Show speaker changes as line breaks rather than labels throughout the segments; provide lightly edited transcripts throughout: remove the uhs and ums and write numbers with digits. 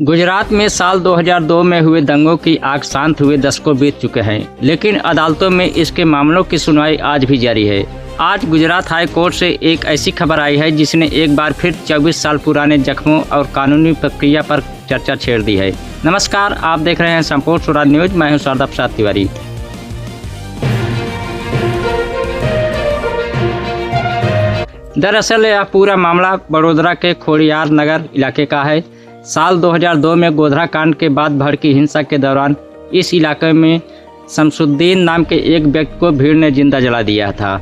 गुजरात में साल 2002 में हुए दंगों की आग शांत हुए दशकों बीत चुके हैं, लेकिन अदालतों में इसके मामलों की सुनवाई आज भी जारी है। आज गुजरात हाई कोर्ट से एक ऐसी खबर आई है जिसने एक बार फिर 24 साल पुराने जख्मों और कानूनी प्रक्रिया पर चर्चा छेड़ दी है। नमस्कार, आप देख रहे हैं संपूर्ण स्वराज न्यूज। मैं हूं शारदा प्रसाद तिवारी। दरअसल यह पूरा मामला बड़ोदरा के खोड़ियार नगर इलाके का है। साल 2002 में गोधरा कांड के बाद भड़की हिंसा के दौरान इस इलाके में शमसुद्दीन नाम के एक व्यक्ति को भीड़ ने जिंदा जला दिया था।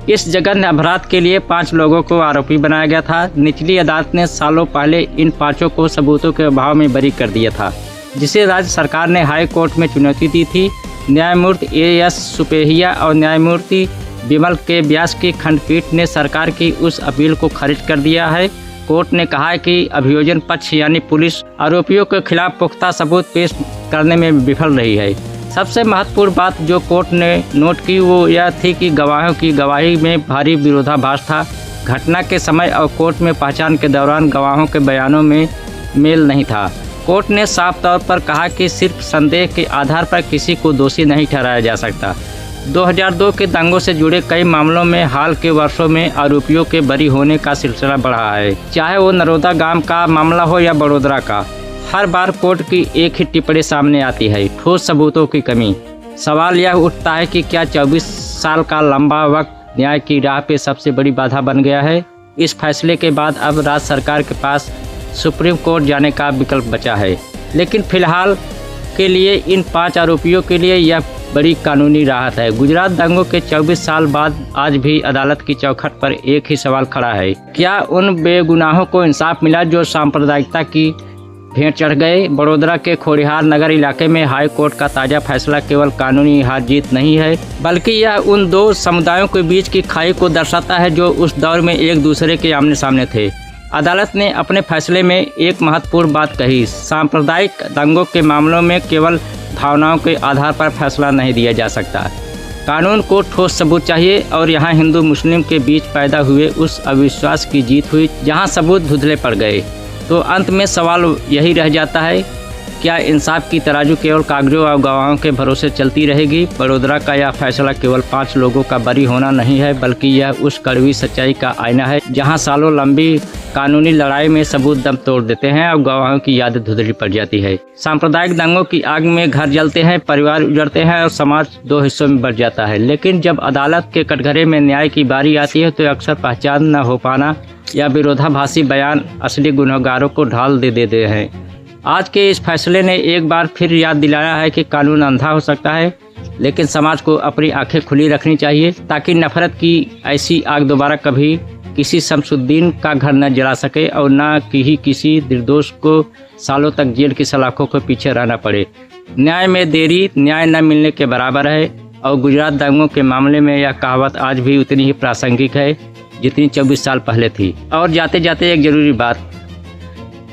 इस जघन्य अपराध के लिए 5 लोगों को आरोपी बनाया गया था। निचली अदालत ने सालों पहले इन 5 को सबूतों के अभाव में बरी कर दिया था, जिसे राज्य सरकार ने हाई कोर्ट में चुनौती दी थी। न्यायमूर्ति A.S. सुपेहिया और न्यायमूर्ति विमल के व्यास की खंडपीठ ने सरकार की उस अपील को खारिज कर दिया है। कोर्ट ने कहा है कि अभियोजन पक्ष यानी पुलिस आरोपियों के खिलाफ पुख्ता सबूत पेश करने में विफल रही है। सबसे महत्वपूर्ण बात जो कोर्ट ने नोट की वो यह थी कि गवाहों की गवाही में भारी विरोधाभास था। घटना के समय और कोर्ट में पहचान के दौरान गवाहों के बयानों में मेल नहीं था। कोर्ट ने साफ तौर पर कहा कि सिर्फ संदेह के आधार पर किसी को दोषी नहीं ठहराया जा सकता। 2002 के दंगों से जुड़े कई मामलों में हाल के वर्षों में आरोपियों के बरी होने का सिलसिला बढ़ा है, चाहे वो नरोदा गांव का मामला हो या बड़ोदरा का। हर बार कोर्ट की एक ही टिप्पणी सामने आती है, ठोस सबूतों की कमी। सवाल यह उठता है कि क्या 24 साल का लंबा वक्त न्याय की राह पे सबसे बड़ी बाधा बन गया है। इस फैसले के बाद अब राज्य सरकार के पास सुप्रीम कोर्ट जाने का विकल्प बचा है, लेकिन फिलहाल के लिए इन 5 आरोपियों के लिए यह बड़ी कानूनी राहत है। गुजरात दंगों के 24 साल बाद आज भी अदालत की चौखट पर एक ही सवाल खड़ा है, क्या उन बेगुनाहों को इंसाफ मिला जो सांप्रदायिकता की भेंट चढ़ गए। बड़ोदरा के खोड़ियार नगर इलाके में हाई कोर्ट का ताज़ा फैसला केवल कानूनी हार जीत नहीं है, बल्कि यह उन 2 समुदायों के बीच की खाई को दर्शाता है जो उस दौर में एक दूसरे के आमने सामने थे। अदालत ने अपने फैसले में एक महत्वपूर्ण बात कही, सांप्रदायिक दंगों के मामलों में केवल भावनाओं के आधार पर फैसला नहीं दिया जा सकता। कानून को ठोस सबूत चाहिए और यहाँ हिंदू मुस्लिम के बीच पैदा हुए उस अविश्वास की जीत हुई जहाँ सबूत धुंधले पड़ गए। तो अंत में सवाल यही रह जाता है, क्या इंसाफ की तराजू केवल कागजों और गवाहों के भरोसे चलती रहेगी। बड़ोदरा का यह फैसला केवल 5 लोगों का बरी होना नहीं है, बल्कि यह उस कड़वी सच्चाई का आईना है जहां सालों लंबी कानूनी लड़ाई में सबूत दम तोड़ देते हैं और गवाहों की याद धुंधली पड़ जाती है। सांप्रदायिक दंगों की आग में घर जलते हैं, परिवार उजड़ते हैं और समाज 2 हिस्सों में बंट जाता है। लेकिन जब अदालत के कटघरे में न्याय की बारी आती है तो अक्सर पहचान न हो पाना या विरोधाभासी बयान असली गुनहगारों को ढाल दे देते हैं। आज के इस फैसले ने एक बार फिर याद दिलाया है कि कानून अंधा हो सकता है, लेकिन समाज को अपनी आंखें खुली रखनी चाहिए ताकि नफरत की ऐसी आग दोबारा कभी किसी शमसुद्दीन का घर न जला सके और न कि किसी निर्दोष को सालों तक जेल की सलाखों के पीछे रहना पड़े। न्याय में देरी न्याय न मिलने के बराबर है और गुजरात दंगों के मामले में यह कहावत आज भी उतनी ही प्रासंगिक है जितनी 24 साल पहले थी। और जाते जाते एक ज़रूरी बात,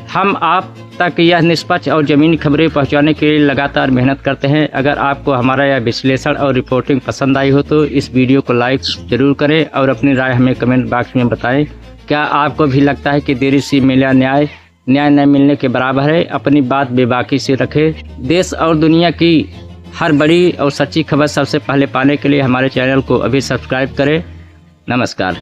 हम आप तक यह निष्पक्ष और ज़मीनी खबरें पहुंचाने के लिए लगातार मेहनत करते हैं। अगर आपको हमारा यह विश्लेषण और रिपोर्टिंग पसंद आई हो तो इस वीडियो को लाइक ज़रूर करें और अपनी राय हमें कमेंट बॉक्स में बताएं। क्या आपको भी लगता है कि देरी से मिला न्याय न मिलने के बराबर है। अपनी बात बेबाकी से रखें। देश और दुनिया की हर बड़ी और सच्ची खबर सबसे पहले पाने के लिए हमारे चैनल को अभी सब्सक्राइब करें। नमस्कार।